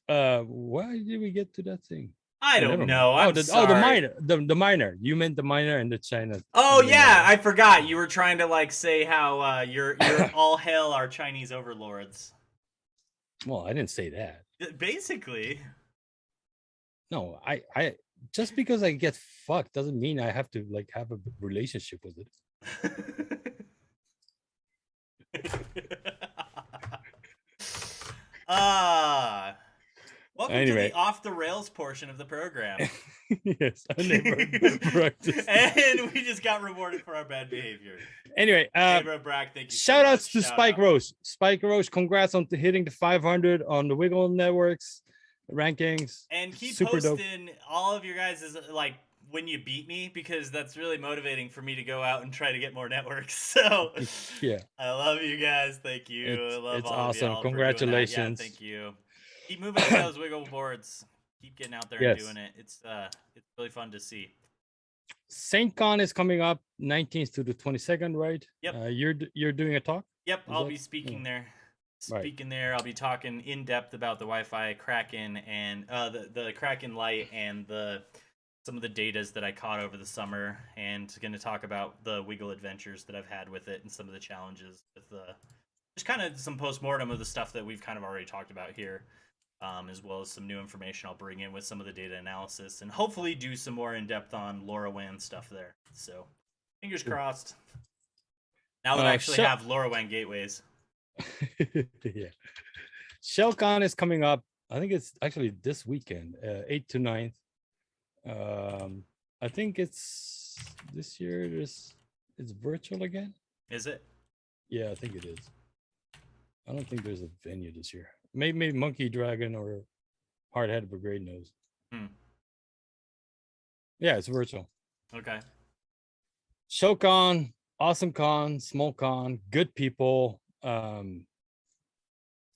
why did we get to that thing? I don't know. The miner. You meant the miner and the China. Oh yeah, I forgot. You were trying to like say how you're all hail our Chinese overlords. Well, I didn't say that. Basically. No, I just because I get fucked doesn't mean I have to like have a relationship with it. Welcome Anyway. to the off the rails portion of the program. Yes, I never practiced. And we just got rewarded for our bad behavior. Anyway, Brack, thank you. Shout outs to Spike Roche. Spike Roche, congrats on hitting the 500 on the Wiggle Networks rankings. And keep Super posting dope. All of your guys is like when you beat me, because that's really motivating for me to go out and try to get more networks. So yeah, I love you guys. Thank you. It's, I love it's all awesome. Of y'all. Congratulations. Yeah, thank you. Keep moving to those wiggle boards. Keep getting out there and doing it. It's really fun to see. SaintCon is coming up 19th to the 22nd, right? Yep. You're doing a talk? Yep, I'll be speaking there. There, I'll be talking in depth about the Wi-Fi Kraken and the Kraken Lite and some of the datas that I caught over the summer, and going to talk about the Wiggle adventures that I've had with it and some of the challenges with just kind of some post-mortem of the stuff that we've kind of already talked about here. As well as some new information I'll bring in with some of the data analysis, and hopefully do some more in-depth on LoRaWAN stuff there. So, fingers crossed. Now that I actually have LoRaWAN gateways. Yeah. ShellCon is coming up. I think it's actually this weekend, 8th to 9th. I think it's this year. It's virtual again. Is it? Yeah, I think it is. I don't think there's a venue this year. Maybe Monkey Dragon or Hardhead Brigade knows. Yeah, it's virtual. Okay. ShowCon, awesome con, small con, good people.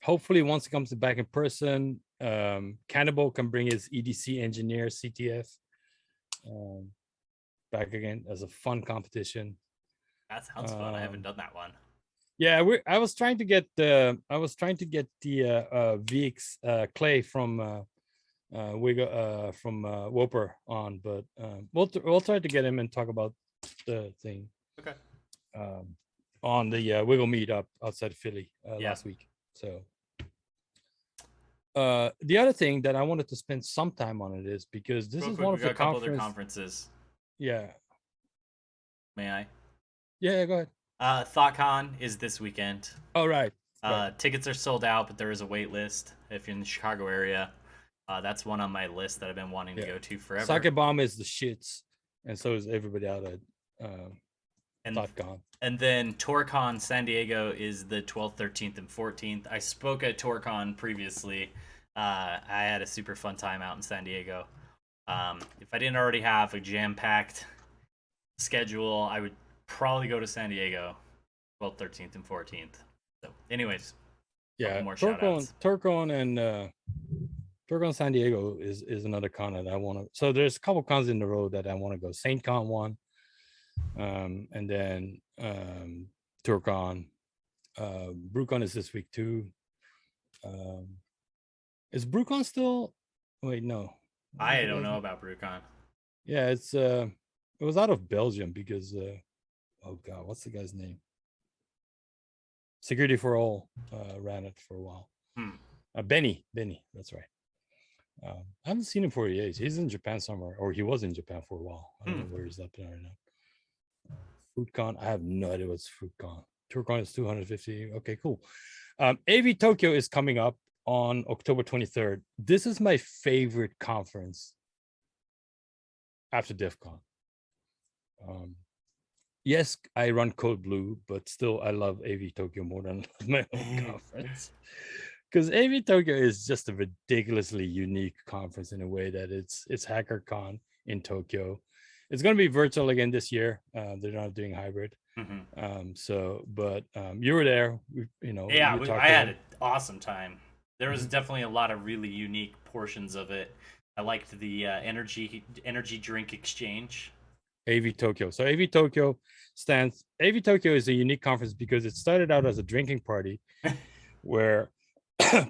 Hopefully once it comes back in person, Cannibal can bring his EDC engineer CTF back again as a fun competition. That sounds fun. I haven't done that one. Yeah, I was trying to get the VX Clay from Woper on, but we'll try to get him and talk about the thing. Okay. On the Wiggle meetup outside Philly last week. So the other thing that I wanted to spend some time on it is because this is one of the a couple other conferences. Yeah. May I? Yeah, go ahead. ThoughtCon is this weekend. Oh, right. Tickets are sold out, but there is a wait list if you're in the Chicago area. That's one on my list that I've been wanting to go to forever. Sake Bomb is the shits, and so is everybody out at ThoughtCon. And then TourCon San Diego is the 12th, 13th, and 14th. I spoke at TourCon previously. I had a super fun time out in San Diego. If I didn't already have a jam-packed schedule, I would probably go to San Diego 12th, 13th, and 14th. So anyways, more TourCon and TourCon San Diego is another con that I want to. So there's a couple cons in the road that I want to go. SaintCon one, And then Turcon. BrewCon is this week too. Is BrewCon still? Wait, no. What was I the don't guy's know name? about BrewCon. Yeah, it was out of Belgium because oh god, what's the guy's name? Security for All ran it for a while. Hmm. Benny, that's right. I haven't seen him for years. He's in Japan somewhere, or he was in Japan for a while. I don't know where he's up there right now. FoodCon, I have no idea what's FoodCon. TourCon is 250. Okay, cool. AV Tokyo is coming up on October 23rd. This is my favorite conference after DEF CON. Yes, I run Code Blue, but still I love AV Tokyo more than my own conference. Because AV Tokyo is just a ridiculously unique conference in a way that it's HackerCon in Tokyo. It's going to be virtual again this year. They're not doing hybrid. But you were there. Yeah, you talked I to had them. an awesome time. There was definitely a lot of really unique portions of it. I liked the energy drink exchange. AV Tokyo. So AV Tokyo is a unique conference because it started out as a drinking party where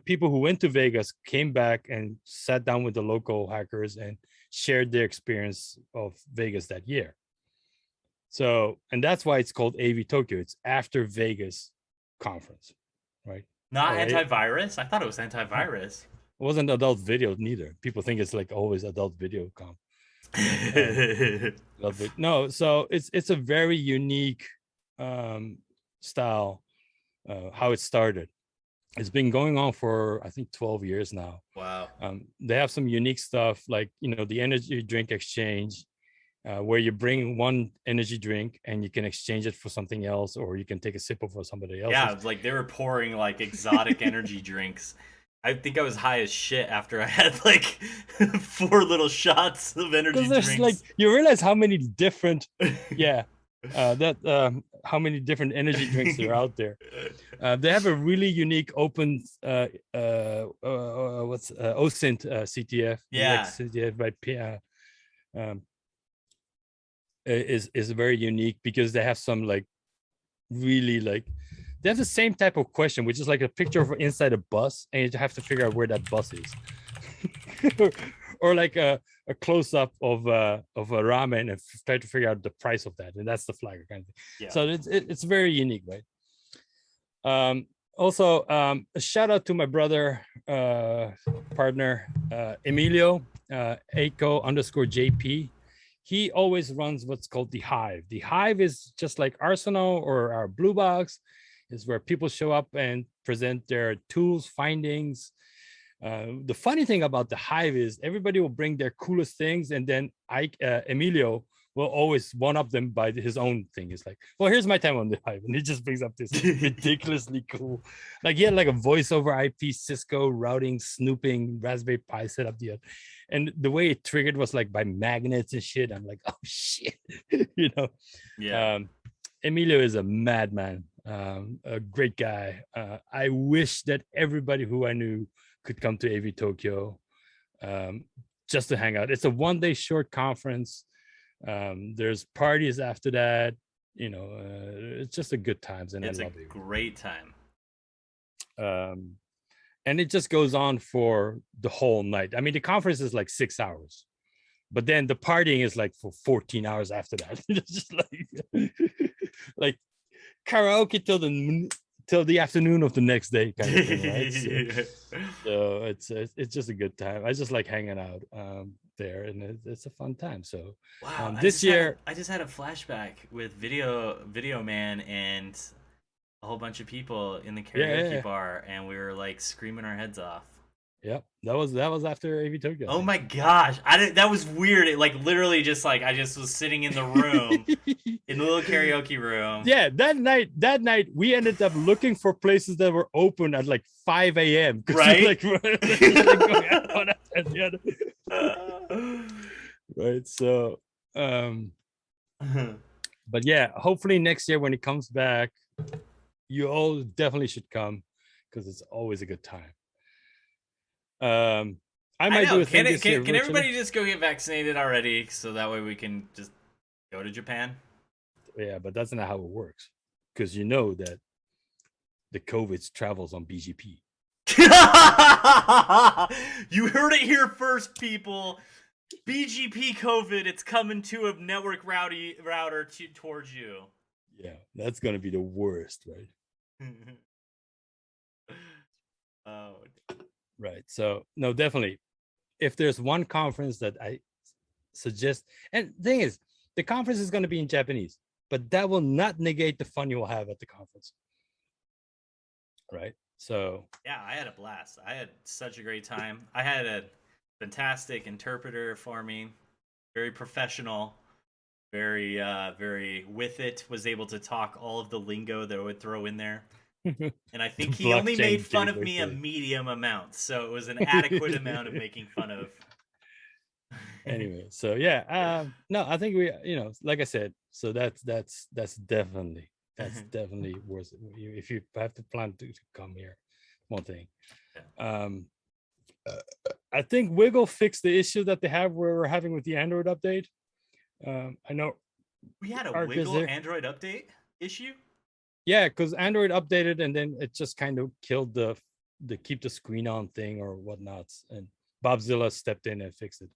people who went to Vegas came back and sat down with the local hackers and shared their experience of Vegas that year. So, and that's why it's called AV Tokyo. It's after Vegas conference, right? Not Or it antivirus. I thought it was antivirus. wasn't adult video neither. People think it's like always adult video com. No, so it's a very unique style how it started. It's been going on for I think 12 years now. Wow. They have some unique stuff like the energy drink exchange, where you bring one energy drink and you can exchange it for something else, or you can take a sip of for somebody else's. Yeah, like they were pouring like exotic energy drinks. I think I was high as shit after I had like 4 little shots of energy Because there's like drinks. you realize how many different, yeah, that how many different energy drinks are out there. They have a really unique open what's OSINT CTF, Yeah. CTF by is very unique because they have some like really like they have the same type of question, which is like a picture of inside a bus, and you have to figure out where that bus is, or like a close up of a ramen and try to figure out the price of that, and that's the flag kind of thing. Yeah. So it's very unique, right? Also, a shout out to my brother partner Emilio Aco_JP. He always runs what's called the Hive. The Hive is just like Arsenal or our Blue Box, is where people show up and present their tools, findings. The funny thing about the Hive is everybody will bring their coolest things, and then Emilio will always one up them by his own thing. It's like, well, here's my time on the Hive, and he just brings up this ridiculously cool, like he had like a voice over IP Cisco routing snooping Raspberry Pi setup the other, and the way it triggered was like by magnets and shit. I'm like, oh shit, Yeah. Emilio is a madman, a great guy. I wish that everybody who I knew could come to AV Tokyo just to hang out. It's a 1-day short conference. There's parties after that. It's just a good times, and It's I a love it. great time. And it just goes on for the whole night. I mean, the conference is like 6 hours, but then the partying is like for 14 hours after that. It's just like karaoke till the afternoon of the next day kind of thing, right? So it's just a good time. I just like hanging out there, and it's a fun time. So Wow, this year, I just had a flashback with Video Man and a whole bunch of people in the karaoke yeah, bar, and we were like screaming our heads off. that was after AV Tokyo, I Oh think. my gosh, I didn't. That was weird. It like literally just like I just was sitting in the room, in the little karaoke room. Yeah, that night we ended up looking for places that were open at like 5 a.m. because Right? going out one after the other. Right. So but yeah, hopefully next year when it comes back, you all definitely should come because it's always a good time. I I might do know. a thing this year Can virtually. everybody just go get vaccinated already, so that way we can just go to Japan? Yeah, but that's not how it works, because you know that the COVID travels on BGP. You heard it here first, people. BGP COVID, it's coming to a network router towards you. Yeah, that's gonna be the worst, right? Oh, Right. So no, definitely. If there's one conference that I suggest, and the thing is, the conference is going to be in Japanese, but that will not negate the fun you will have at the conference. Right. So yeah, I had a blast. I had such a great time. I had a fantastic interpreter for me, very professional, very with it. Was able to talk all of the lingo that I would throw in there. And I think he only made fun of me a medium amount, so it was an adequate amount of making fun of. Anyway, so yeah, no, I think we, like I said, so that's definitely worth it if you have to plan to come here. One thing, I think Wiggle fixed the issue that they have where we're having with the Android update. I know we had a Wiggle Android update issue. Yeah, because Android updated and then it just kind of killed the keep the screen on thing or whatnot, and Bobzilla stepped in and fixed it.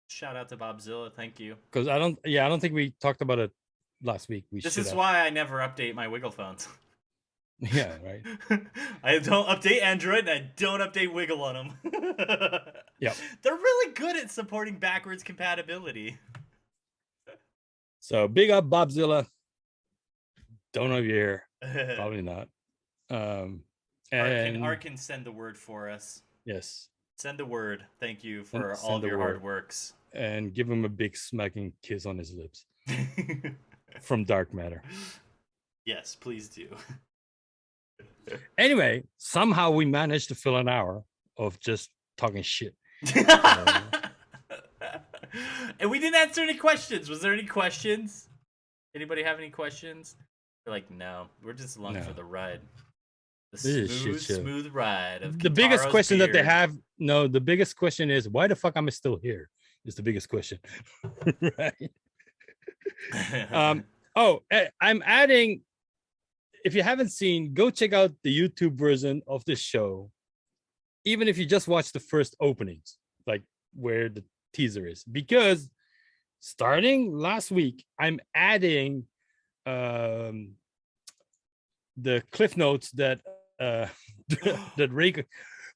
Shout out to Bobzilla, thank you. Because I don't think we talked about it last week. This is why I never update my Wiggle phones. Yeah, right. I don't update Android and I don't update Wiggle on them. Yeah, they're really good at supporting backwards compatibility. So big up Bobzilla. Don't know if you're here. Probably not. And Art can send the word for us. Yes. Send the word. Thank you for all of your hard works. And give him a big smacking kiss on his lips. From Dark Matter. Yes, please do. Anyway, somehow we managed to fill an hour of just talking shit. And we didn't answer any questions. Was there any questions? Anybody have any questions? They're like, no, we're just along for the ride. The smooth ride of the biggest question beard. that they have. No, the biggest question is why the fuck am I still here? Is the biggest question. Right. I'm adding. If you haven't seen, go check out the YouTube version of this show. Even if you just watch the first openings, like where the teaser is, because starting last week, I'm adding the cliff notes that that Rick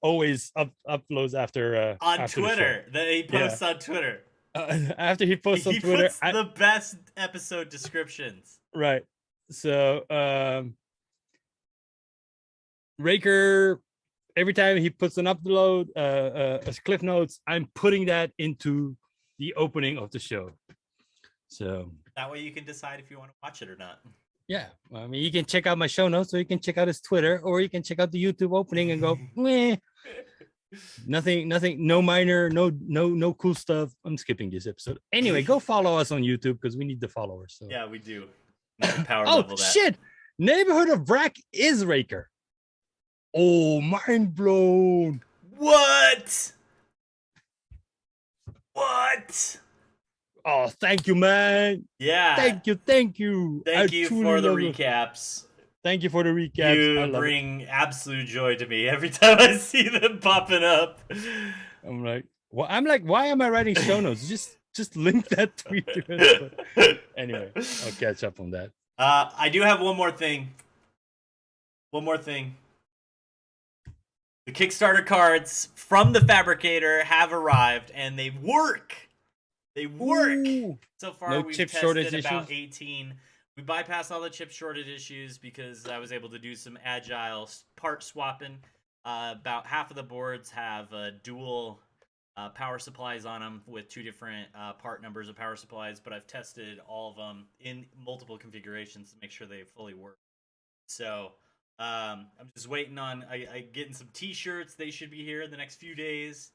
always uploads after on Twitter. That he posts on Twitter. After he posts on Twitter, puts the best episode descriptions. Right. So Raker, every time he puts an upload, as cliff notes, I'm putting that into the opening of the show. So that way you can decide if you want to watch it or not. Yeah, I mean, you can check out my show notes, or you can check out his Twitter, or you can check out the YouTube opening and go, meh. Nothing, no minor, no cool stuff. I'm skipping this episode. Anyway, go follow us on YouTube because we need the followers. So yeah, we do. Power level that. Shit! Neighborhood of Brack is Raker. Oh, mind blown. What? Oh, thank you, man. Yeah. Thank you. Thank you for the recaps. Thank you for the recaps. You bring absolute joy to me every time I see them popping up. I'm like, why am I writing show notes? Just link that tweet to it. But anyway, I'll catch up on that. I do have one more thing. The Kickstarter cards from the Fabricator have arrived, and they work. Ooh. So far, we've tested about 18. We bypassed all the chip shortage issues because I was able to do some agile part swapping. About half of the boards have dual power supplies on them with two different part numbers of power supplies, but I've tested all of them in multiple configurations to make sure they fully work. So I'm just waiting on getting some t-shirts. They should be here in the next few days.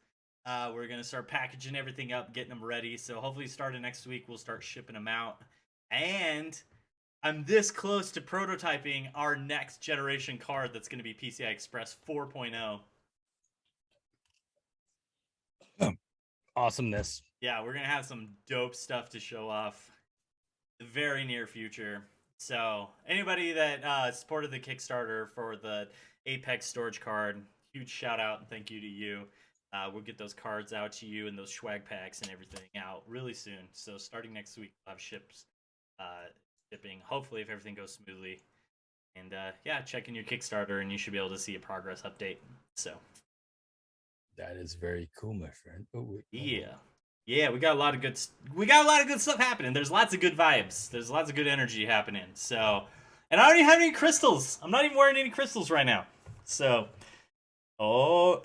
We're going to start packaging everything up, getting them ready. So hopefully starting next week, we'll start shipping them out. And I'm this close to prototyping our next generation card that's going to be PCI Express 4.0. Awesomeness. Yeah, we're going to have some dope stuff to show off. very near future. So anybody that supported the Kickstarter for the Apex storage card, huge shout out and thank you to you. We'll get those cards out to you and those swag packs and everything out really soon. So starting next week, we'll have shipping. Hopefully, if everything goes smoothly. And yeah, check in your Kickstarter and you should be able to see a progress update. So That is very cool, my friend. Oh, wait, yeah, we got a lot of good stuff happening. There's lots of good vibes. There's lots of good energy happening. So, and I don't even have any crystals. I'm not even wearing any crystals right now. So, oh,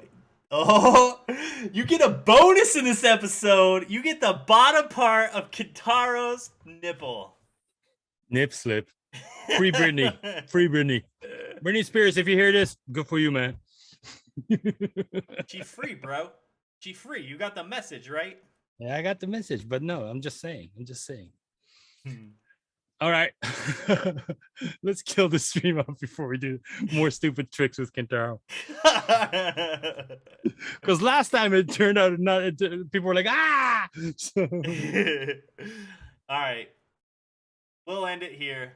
you get a bonus in this episode. You get the bottom part of Kintaro's nipple. Nip slip. Free Britney. Free Britney. Britney Spears, if you hear this, good for you, man. She free, bro. She free. You got the message, right? Yeah, I got the message, but no, I'm just saying. All right. Let's kill the stream off before we do more stupid tricks with Kentaro. Because last time it turned out people were like, ah! All right. We'll end it here.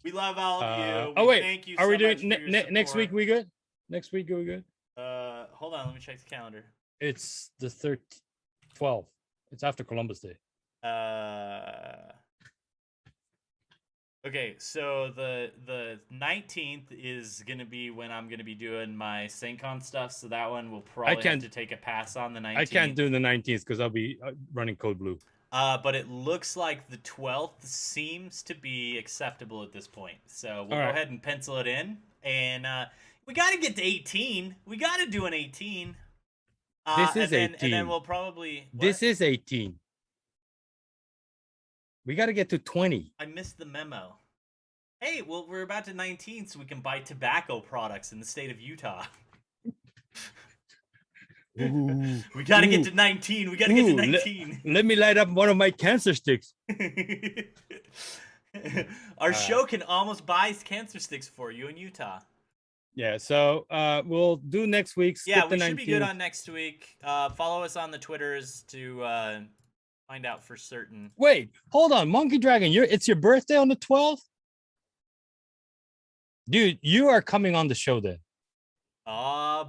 We love all of you. Oh, wait. Thank you Are so we doing much for your next week? support. We good? Next week, are we good? Hold on. Let me check the calendar. It's the 12th. It's after Columbus Day. Okay, so the 19th is gonna be when I'm gonna be doing my SaintCon stuff. So that one will probably have to take a pass on the 19th. I can't do the 19th because I'll be running Code Blue. But it looks like the 12th seems to be acceptable at this point. So we'll go ahead and pencil it in, and we got to get to 18. We got to do an 18. This is 18. And then we'll probably... What? This is 18. We got to get to 20. I missed the memo. Hey, well, we're about to 19, so we can buy tobacco products in the state of Utah. Ooh, we got to get to 19. We got to get to 19. Let me light up one of my cancer sticks. Our show can almost buy cancer sticks for you in Utah. Yeah, so we'll do next week. Yeah, we should be good on next week. Follow us on the Twitters to find out for certain. Wait, hold on, Monkey Dragon. It's your birthday on the 12th, dude. You are coming on the show then.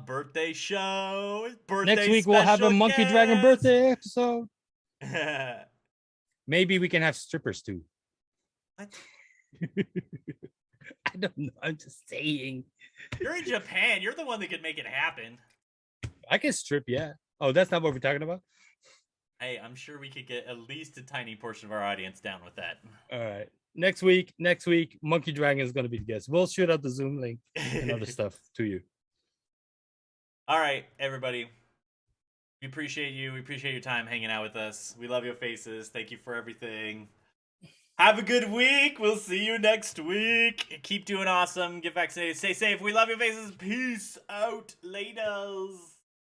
Birthday show. Birthday next week we'll have a Monkey Dragon birthday episode. Maybe we can have strippers too. What? I don't know. I'm just saying. You're in Japan. You're the one that could make it happen. I can strip, yeah. Oh, that's not what we're talking about? Hey, I'm sure we could get at least a tiny portion of our audience down with that. All right. Next week, Monkey Dragon is going to be the guest. We'll shoot out the Zoom link and other stuff to you. All right, everybody. We appreciate you. We appreciate your time hanging out with us. We love your faces. Thank you for everything. Have a good week. We'll see you next week. Keep doing awesome. Get vaccinated. Stay safe. We love your faces. Peace out. Laters.